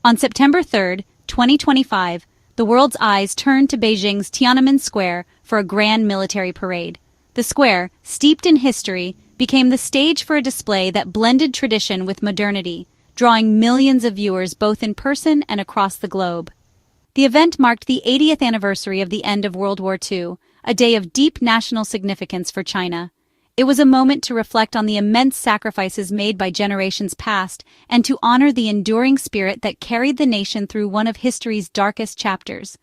On September 3, 2025, the world's eyes turned to Beijing's Tiananmen Square for a grand military parade. The square, steeped in history, became the stage for a display that blended tradition with modernity, drawing millions of viewers both in person and across the globe. The event marked the 80th anniversary of the end of World War II, a day of deep national significance for China. It was a moment to reflect on the immense sacrifices made by generations past and to honor the enduring spirit that carried the nation through one of history's darkest chapters.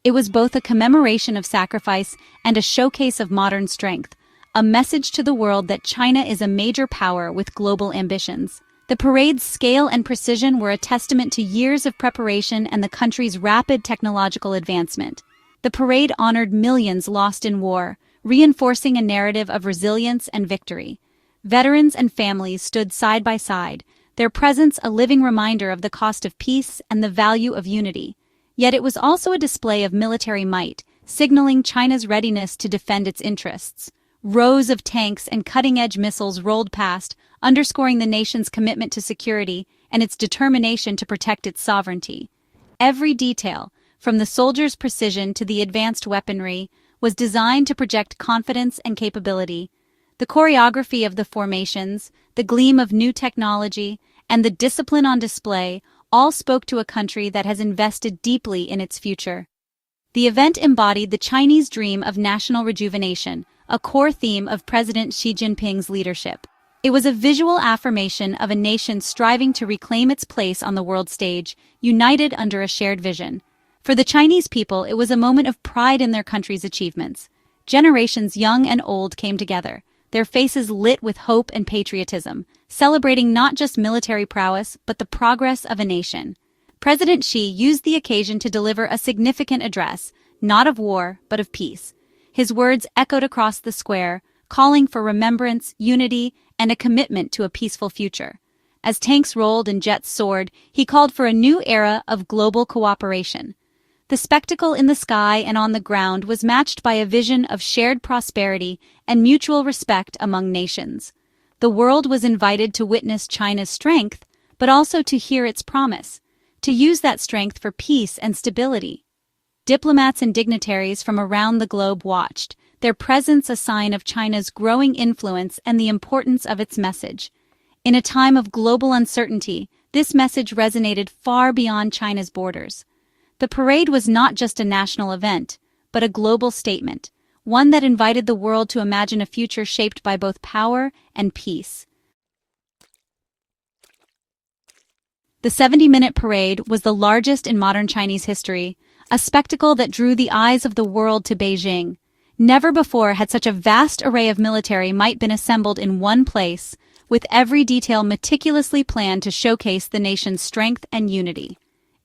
It was both a commemoration of sacrifice and a showcase of modern strength, a message to the world that China is a major power with global ambitions. The parade's scale and precision were a testament to years of preparation and the country's rapid technological advancement. The parade honored millions lost in war, reinforcing a narrative of resilience and victory. Veterans and families stood side by side, their presence a living reminder of the cost of peace and the value of unity. Yet it was also a display of military might, signaling China's readiness to defend its interests. Rows of tanks and cutting-edge missiles rolled past, underscoring the nation's commitment to security and its determination to protect its sovereignty. Every detail, from the soldiers' precision to the advanced weaponry, was designed to project confidence and capability. The choreography of the formations, the gleam of new technology, and the discipline on display all spoke to a country that has invested deeply in its future. The event embodied the Chinese dream of national rejuvenation, a core theme of President Xi Jinping's leadership. It was a visual affirmation of a nation striving to reclaim its place on the world stage, united under a shared vision. For the Chinese people, it was a moment of pride in their country's achievements. Generations young and old came together, their faces lit with hope and patriotism, celebrating not just military prowess, but the progress of a nation. President Xi used the occasion to deliver a significant address, not of war, but of peace. His words echoed across the square, calling for remembrance, unity, and a commitment to a peaceful future. As tanks rolled and jets soared, he called for a new era of global cooperation. The spectacle in the sky and on the ground was matched by a vision of shared prosperity and mutual respect among nations. The world was invited to witness China's strength, but also to hear its promise, to use that strength for peace and stability. Diplomats and dignitaries from around the globe watched, their presence a sign of China's growing influence and the importance of its message. In a time of global uncertainty, this message resonated far beyond China's borders. The parade was not just a national event, but a global statement, one that invited the world to imagine a future shaped by both power and peace. The 70-minute parade was the largest in modern Chinese history, a spectacle that drew the eyes of the world to Beijing. Never before had such a vast array of military might been assembled in one place, with every detail meticulously planned to showcase the nation's strength and unity.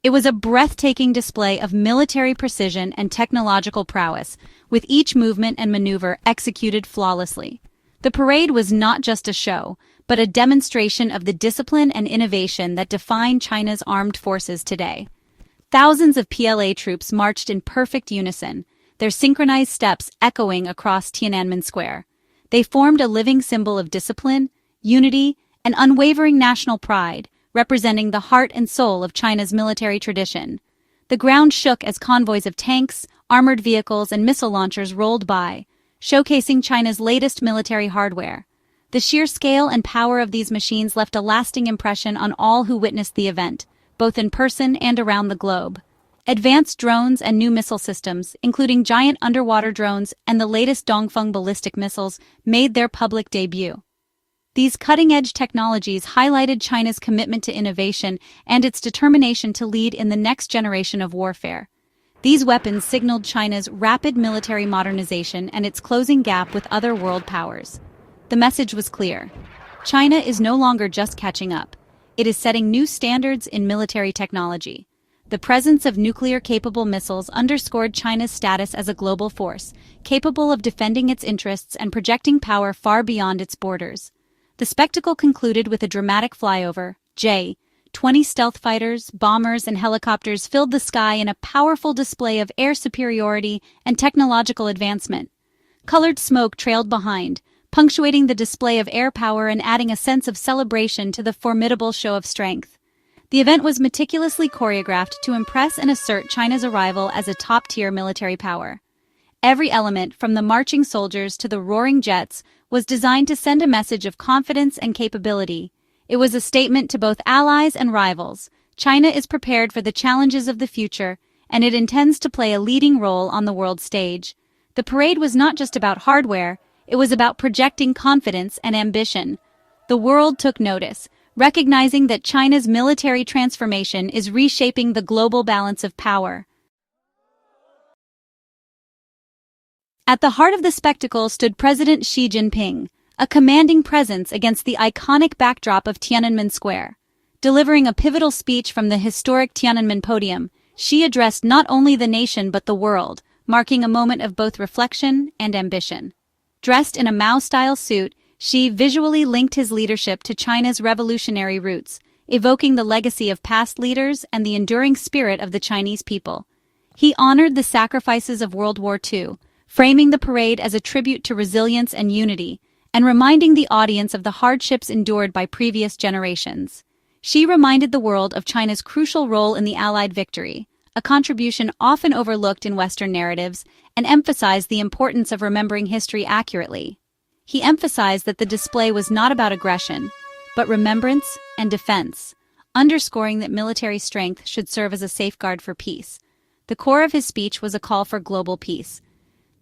It was a breathtaking display of military precision and technological prowess, with each movement and maneuver executed flawlessly. The parade was not just a show, but a demonstration of the discipline and innovation that define China's armed forces today. Thousands of PLA troops marched in perfect unison, their synchronized steps echoing across Tiananmen Square. They formed a living symbol of discipline, unity, and unwavering national pride, representing the heart and soul of China's military tradition. The ground shook as convoys of tanks, armored vehicles, and missile launchers rolled by, showcasing China's latest military hardware. The sheer scale and power of these machines left a lasting impression on all who witnessed the event, both in person and around the globe. Advanced drones and new missile systems, including giant underwater drones and the latest Dongfeng ballistic missiles, made their public debut. These cutting-edge technologies highlighted China's commitment to innovation and its determination to lead in the next generation of warfare. These weapons signaled China's rapid military modernization and its closing gap with other world powers. The message was clear. China is no longer just catching up. It is setting new standards in military technology. The presence of nuclear-capable missiles underscored China's status as a global force, capable of defending its interests and projecting power far beyond its borders. The spectacle concluded with a dramatic flyover. 20 stealth fighters, bombers, and helicopters filled the sky in a powerful display of air superiority and technological advancement. Colored smoke trailed behind, punctuating the display of air power and adding a sense of celebration to the formidable show of strength. The event was meticulously choreographed to impress and assert China's arrival as a top-tier military power. Every element, from the marching soldiers to the roaring jets, was designed to send a message of confidence and capability. It was a statement to both allies and rivals. China is prepared for the challenges of the future, and it intends to play a leading role on the world stage. The parade was not just about hardware, it was about projecting confidence and ambition. The world took notice, recognizing that China's military transformation is reshaping the global balance of power. At the heart of the spectacle stood President Xi Jinping, a commanding presence against the iconic backdrop of Tiananmen Square. Delivering a pivotal speech from the historic Tiananmen podium, Xi addressed not only the nation but the world, marking a moment of both reflection and ambition. Dressed in a Mao-style suit, Xi visually linked his leadership to China's revolutionary roots, evoking the legacy of past leaders and the enduring spirit of the Chinese people. He honored the sacrifices of World War II, framing the parade as a tribute to resilience and unity, and reminding the audience of the hardships endured by previous generations. Xi reminded the world of China's crucial role in the Allied victory, a contribution often overlooked in Western narratives, and emphasized the importance of remembering history accurately. He emphasized that the display was not about aggression, but remembrance and defense, underscoring that military strength should serve as a safeguard for peace. The core of his speech was a call for global peace.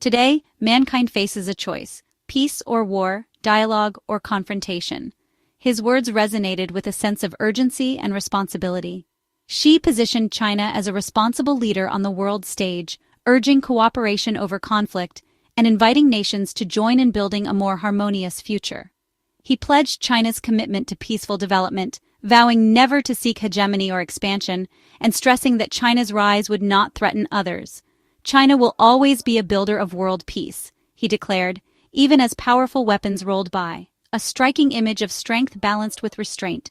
Today, mankind faces a choice: peace or war, dialogue or confrontation. His words resonated with a sense of urgency and responsibility. Xi positioned China as a responsible leader on the world stage, urging cooperation over conflict and inviting nations to join in building a more harmonious future. He pledged China's commitment to peaceful development, vowing never to seek hegemony or expansion, and stressing that China's rise would not threaten others. China will always be a builder of world peace, he declared, even as powerful weapons rolled by, a striking image of strength balanced with restraint.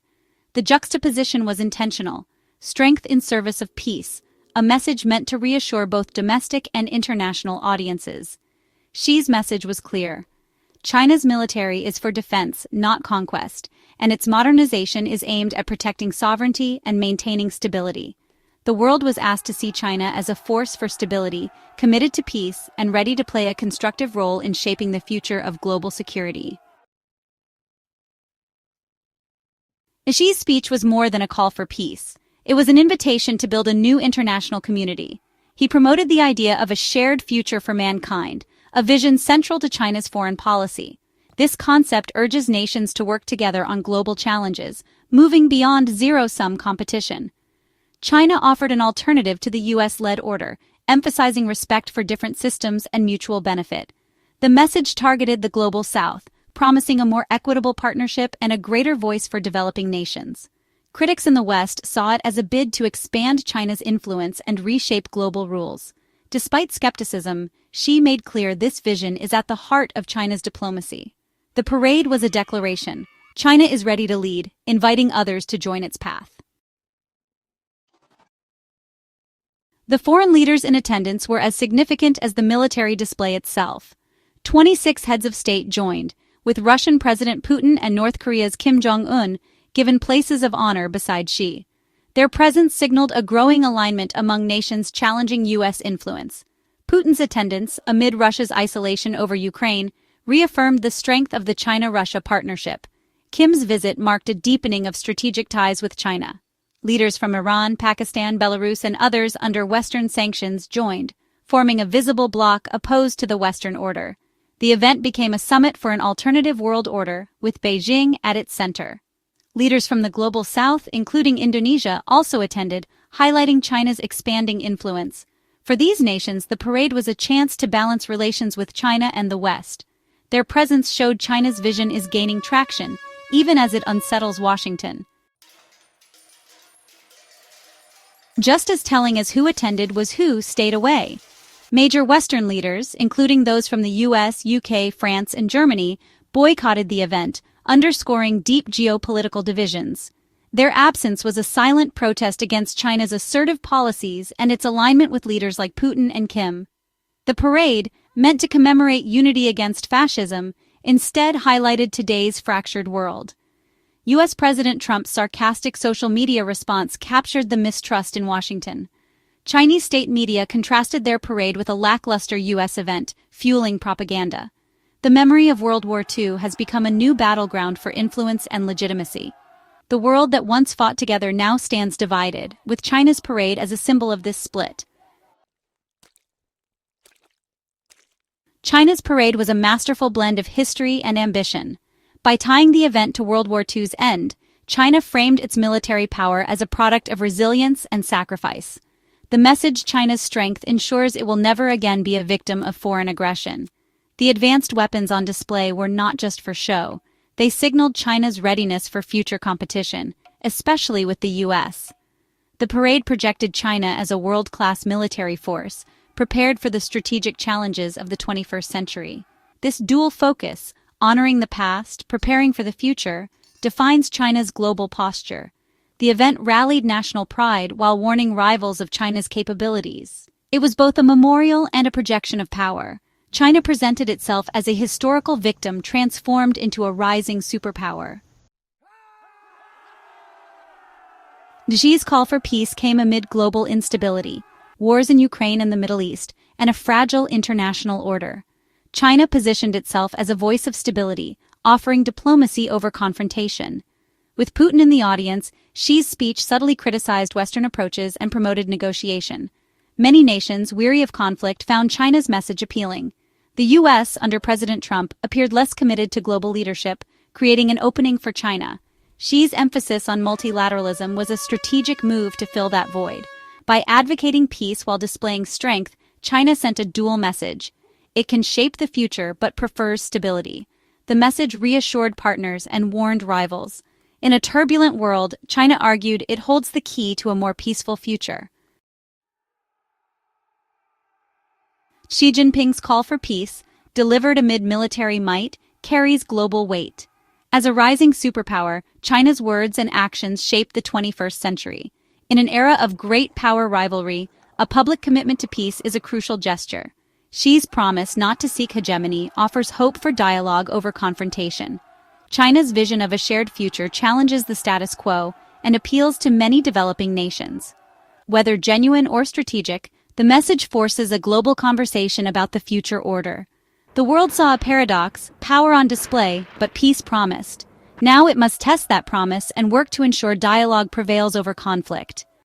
The juxtaposition was intentional, strength in service of peace, a message meant to reassure both domestic and international audiences. Xi's message was clear. China's military is for defense, not conquest, and its modernization is aimed at protecting sovereignty and maintaining stability. The world was asked to see China as a force for stability, committed to peace, and ready to play a constructive role in shaping the future of global security. Xi's speech was more than a call for peace. It was an invitation to build a new international community. He promoted the idea of a shared future for mankind, a vision central to China's foreign policy. This concept urges nations to work together on global challenges, moving beyond zero-sum competition. China offered an alternative to the US-led order, emphasizing respect for different systems and mutual benefit. The message targeted the global South, promising a more equitable partnership and a greater voice for developing nations. Critics in the West saw it as a bid to expand China's influence and reshape global rules. Despite skepticism, Xi made clear this vision is at the heart of China's diplomacy. The parade was a declaration. China is ready to lead, inviting others to join its path. The foreign leaders in attendance were as significant as the military display itself. 26 heads of state joined, with Russian President Putin and North Korea's Kim Jong Un given places of honor beside Xi. Their presence signaled a growing alignment among nations challenging U.S. influence. Putin's attendance, amid Russia's isolation over Ukraine, reaffirmed the strength of the China-Russia partnership. Kim's visit marked a deepening of strategic ties with China. Leaders from Iran, Pakistan, Belarus, and others under Western sanctions joined, forming a visible bloc opposed to the Western order. The event became a summit for an alternative world order, with Beijing at its center. Leaders from the global South, including Indonesia, also attended, highlighting China's expanding influence. For these nations, the parade was a chance to balance relations with China and the West. Their presence showed China's vision is gaining traction, even as it unsettles Washington. Just as telling as who attended was who stayed away. Major Western leaders, including those from the US, UK, France, and Germany, boycotted the event, underscoring deep geopolitical divisions. Their absence was a silent protest against China's assertive policies and its alignment with leaders like Putin and Kim. The parade, meant to commemorate unity against fascism, instead highlighted today's fractured world. U.S. President Trump's sarcastic social media response captured the mistrust in Washington. Chinese state media contrasted their parade with a lackluster U.S. event, fueling propaganda. The memory of World War II has become a new battleground for influence and legitimacy. The world that once fought together now stands divided, with China's parade as a symbol of this split. China's parade was a masterful blend of history and ambition. By tying the event to World War II's end, China framed its military power as a product of resilience and sacrifice. The message China's strength ensures it will never again be a victim of foreign aggression. The advanced weapons on display were not just for show. They signaled China's readiness for future competition, especially with the U.S. The parade projected China as a world-class military force, prepared for the strategic challenges of the 21st century. This dual focus, honoring the past, preparing for the future, defines China's global posture. The event rallied national pride while warning rivals of China's capabilities. It was both a memorial and a projection of power. China presented itself as a historical victim transformed into a rising superpower. Xi's call for peace came amid global instability, wars in Ukraine and the Middle East, and a fragile international order. China positioned itself as a voice of stability, offering diplomacy over confrontation. With Putin in the audience, Xi's speech subtly criticized Western approaches and promoted negotiation. Many nations, weary of conflict, found China's message appealing. The U.S., under President Trump, appeared less committed to global leadership, creating an opening for China. Xi's emphasis on multilateralism was a strategic move to fill that void. By advocating peace while displaying strength, China sent a dual message. It can shape the future but prefers stability. The message reassured partners and warned rivals. In a turbulent world, China argued it holds the key to a more peaceful future. Xi Jinping's call for peace, delivered amid military might, carries global weight. As a rising superpower, China's words and actions shape the 21st century. In an era of great power rivalry, a public commitment to peace is a crucial gesture. Xi's promise not to seek hegemony offers hope for dialogue over confrontation. China's vision of a shared future challenges the status quo and appeals to many developing nations. Whether genuine or strategic, the message forces a global conversation about the future order. The world saw a paradox, power on display, but peace promised. Now it must test that promise and work to ensure dialogue prevails over conflict.